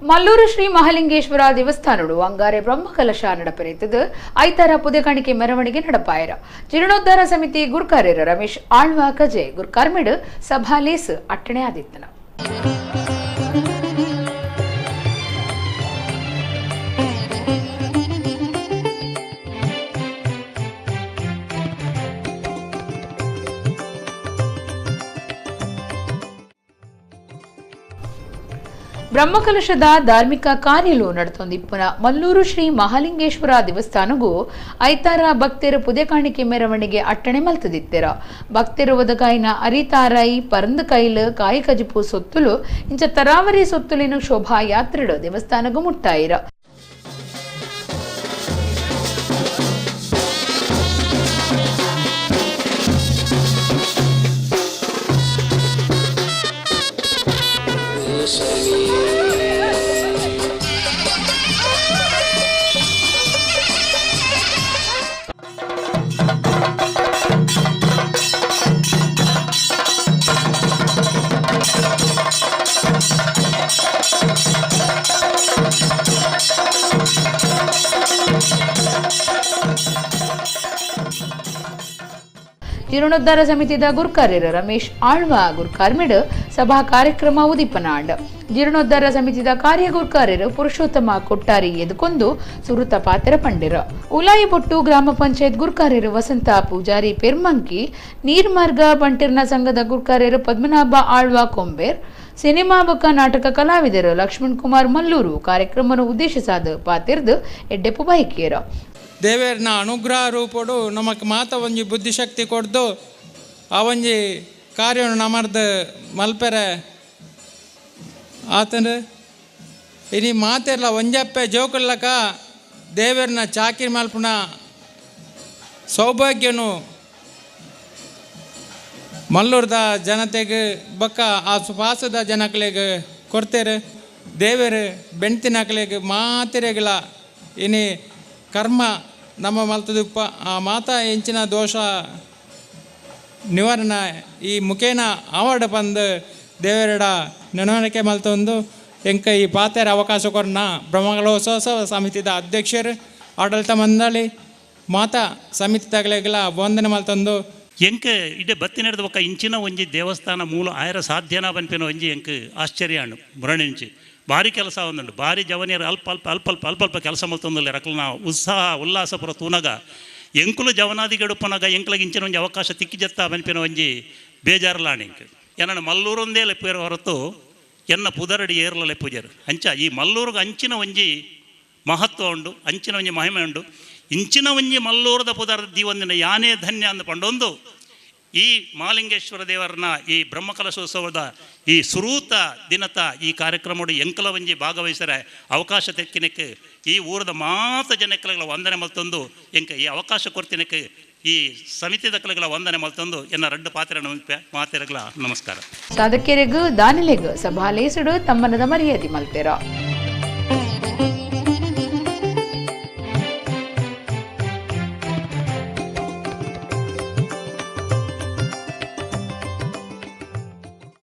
ಮಲ್ಲೂರು ಶ್ರೀ ಮಹಾಲಿಂಗೇಶ್ವರ ದೇವಸ್ಥಾನಡು ಅಂಗಾರೆ ಬ್ರಹ್ಮಕಲಶ ನಡಪೆರೆತದು ಐತಾರ ಪುದೆಕಾಣಿಕೆ ಮೆರವಣಿಗೆ ನಡಪಾಯರ ಜೀರ್ಣೋದ್ಧಾರ ಸಮಿತಿ ಗುರ್ಕಾರ್ಯರ ರಮೇಶ್ ಆಳ್ವಾ ಕಜೆ ಗುರ್ಕಾರ್ಮಿಡ್ ಸಭಾಲೇಸ್ ಅಟ್ಟಣೆ ಆದಿತ್ತನ ಬ್ರಹ್ಮಕಲಶದ ಧಾರ್ಮಿಕ ಕಾರ್ಯಲು ನಡತೊಂದಿಪ್ಪುನ ಮಲ್ಲೂರು ಶ್ರೀ ಮಹಾಲಿಂಗೇಶ್ವರ ದೇವಸ್ಥಾನಗೂ ಐತಾರ ಭಕ್ತರ ಪುದೆಕಾಣಿಕೆ ಮೆರವಣಿಗೆ ಅಟ್ಟಣೆ ಮಲ್ತದಿತ್ತೆರ ಭಕ್ತರು ಒದಗಾಯಿನ ಅರಿತಾರಾಯಿ ಪರಂದ ಕೈಲು ಕಾಯಿ ಕಜಿಪು ಸೊತ್ತುಲು ಇಂಚ ತರಾವರಿ ಸೊತ್ತುಲಿನ ಶೋಭಾ ಯಾತ್ರೆಡು ದೇವಸ್ಥಾನಗೂ ಮುಟ್ಟಾಯಿರ ಜೀರ್ಣೋದ್ಧಾರ ಸಮಿತಿದ ಗುರ್ಕಾರ್ಯರ ರಮೇಶ್ ಆಳ್ವಾ ಗುರ್ಕಾರ್ಮಿಡ್ ಸಭಾ ಕಾರ್ಯಕ್ರಮ ಉದಿಪನಾಡ್ ಜೀರ್ಣೋದ್ಧಾರ ಸಮಿತಿದ ಕಾರ್ಯ ಗುರ್ಕಾರ್ಯರು ಪುರುಷೋತ್ತಮ ಕೊಟ್ಟಾರಿ ಎದುಕೊಂದು ಸುರುತ ಪಾತ್ರ ಪಂಡಿರ ಉಲಾಯಿ ಬೊಟ್ಟು ಗ್ರಾಮ ಪಂಚಾಯತ್ ಗುರ್ಕಾರ್ಯರು ವಸಂತ ಪೂಜಾರಿ ಪೆರ್ಮಂಕಿ ನೀರ್ಮಾರ್ಗ ಬಂಟಿರ್ನ ಸಂಘದ ಗುರ್ಕಾರ್ಯರು ಪದ್ಮನಾಭ ಆಳ್ವಾ ಕೊಂಬೇರ್ ಸಿನಿಮಾ ಬೊಕ್ಕ ನಾಟಕ ಕಲಾವಿದರು ಲಕ್ಷ್ಮಣ್ ಕುಮಾರ್ ಮಲ್ಲೂರು ಕಾರ್ಯಕ್ರಮವನ್ನು ಉದ್ದೇಶಿಸಾದ ಪಾತಿರ್ದು ಎಡ್ಡೆಪು ಬೈಕೇರ ದೇವೇರ್ನ ಅನುಗ್ರಹ ರೂಪಡು ನಮಕ್ ಮಾತ ಒಂಜಿ ಬುದ್ಧಿಶಕ್ತಿ ಕೊಡ್ದು ಆ ಒಂಜಿ ಕಾರ್ಯವನ್ನು ನಮರ್ದು ಮಲ್ಪೆರೆ ಆತನ ಇನಿ ಮಾತೆರ್ಲ ಒಂಜಪ್ಪೆ ಜೋಕುಲ್ಲಕ ದೇವೇರ್ನ ಚಾಕಿರಿ ಮಲ್ಪುನ ಸೌಭಾಗ್ಯನು ಮಲ್ಲೂರ್ದ ಜನತೆಗೆ ಬೊಕ್ಕ ಆ ಸುಪಾಸದ ಜನಗಳಿಗೆ ಕೊಡ್ತೇರೆ ದೇವರು ಬೆಣ್ತಿನಕ್ಲೆಗೆ ಮಾತಿರೆಗಳ ಇನಿ ಕರ್ಮ ನಮ್ಮ ಮಲ್ತದುಪ್ಪ ಆ ಮಾತಾ ಹೆಂಚಿನ ದೋಷ ನಿವಾರಣೆ ಈ ಮುಖೇನ ಅವಾರ್ಡ್ ಬಂದು ದೇವರಡ ನೆನವಣಿಕೆ ಮಲ್ತೊಂದು ಎಂಕ ಈ ಪಾತೆರ ಅವಕಾಶ ಕೊರನ ಬ್ರಹ್ಮಕಲಶೋತ್ಸವ ಸಮಿತಿದ ಅಧ್ಯಕ್ಷರು ಆಡಳಿತ ಮಂಡಳಿ ಮಾತಾ ಸಮಿತಿ ತಗಲೆಗಳ ವಂದನೆ ಮಲ್ತೊಂದು ಎಂಕ ಇಡೆ ಬತ್ತಿ ನಡೆದ ಒಕ್ಕ ಇಂಚಿನ ಒಂಜಿ ದೇವಸ್ಥಾನ ಮೂಲ ಆಯರ ಸಾಧ್ಯನ ಬನ್ಪಿನ ಒಂಜಿ ಎಂಕ್ ಆಶ್ಚರ್ಯ ಅಣ್ಣು ಮುರಣಿಂಚಿ ಭಾರಿ ಕೆಲಸ ಒಂದುಂಡು ಭಾರಿ ಜವನಿಯರು ಅಲ್ಪ ಕೆಲಸ ಮಲ್ತೊಂದಿಲ್ಲ ರಕ್ಲನ ಉತ್ಸಾಹ ಉಲ್ಲಾಸ ಪುರ ತೂನಗ ಎಂಕುಲು ಜವನಾದಿ ಗಡುಪನಗ ಎಂಕ್ಲಗೆ ಇಂಚಿನ ಒಂಜಿ ಅವಕಾಶ ತಿಕ್ಕಿಜತ್ತ ಬನ್ಪಿನ ಒಂಜಿ ಬೇಜಾರಲಾಣ ಎಂಕ್ ಎನ್ನ ಮಲ್ಲೂರೊಂದೇ ಲೆಪ್ಪುಯರ ಹೊರತು ಎನ್ನ ಪುದರಡಿ ಏರ್ಲ ಲೆಪ್ಪುಜರು ಅಂಚ ಈ ಮಲ್ಲೂರಿಗೆ ಅಂಚಿನ ಒಂಜಿ ಮಹತ್ವ ಉಂಡು ಅಂಚಿನ ಒಂಜಿ ಮಹಿಮೆ ಉಂಡು ಇಂಚಿನ ಒಂಜಿ ಮಲ್ಲೂರದ ಪುದರ ದೀವಂದಿನ ಯಾನೇ ಧನ್ಯ ಅಂದು ಪಂಡೊಂದು ಈ ಮಹಾಲಿಂಗೇಶ್ವರ ದೇವರನ್ನ ಈ ಬ್ರಹ್ಮಕಲಶೋತ್ಸವದ ಈ ಸುರೂತ ದಿನತ ಈ ಕಾರ್ಯಕ್ರಮಡು ಎಂಕಲ ಒಂಜಿ ಭಾಗವಹಿಸರೆ ಅವಕಾಶ ತೆಕ್ಕಿನಕ್ಕೆ ಈ ಊರದ ಮಾತ ಜನಕ್ಕಲ ವಂದನೆ ಮಲ್ತೊಂದು ಎಂಕ ಈ ಅವಕಾಶ ಕೊಡ್ತಿನಕ್ಕೆ ಈ ಸಮಿತಿ ದಕ್ಕಲಗಳ ವಂದನೆ ಮಲ್ತೊಂದು ಎನ್ನ ರಡ್ಡು ಪಾತ್ರ ಮಾತೆರಗಳ ನಮಸ್ಕಾರ ಸಾಧಕರಿಗೂ ದಾನಿಲೆಗೂ ಸಭಾಲೇಸುಡು ತಮ್ಮನದ ಮರ್ಯಾದೆ ಮಲ್ತೇರ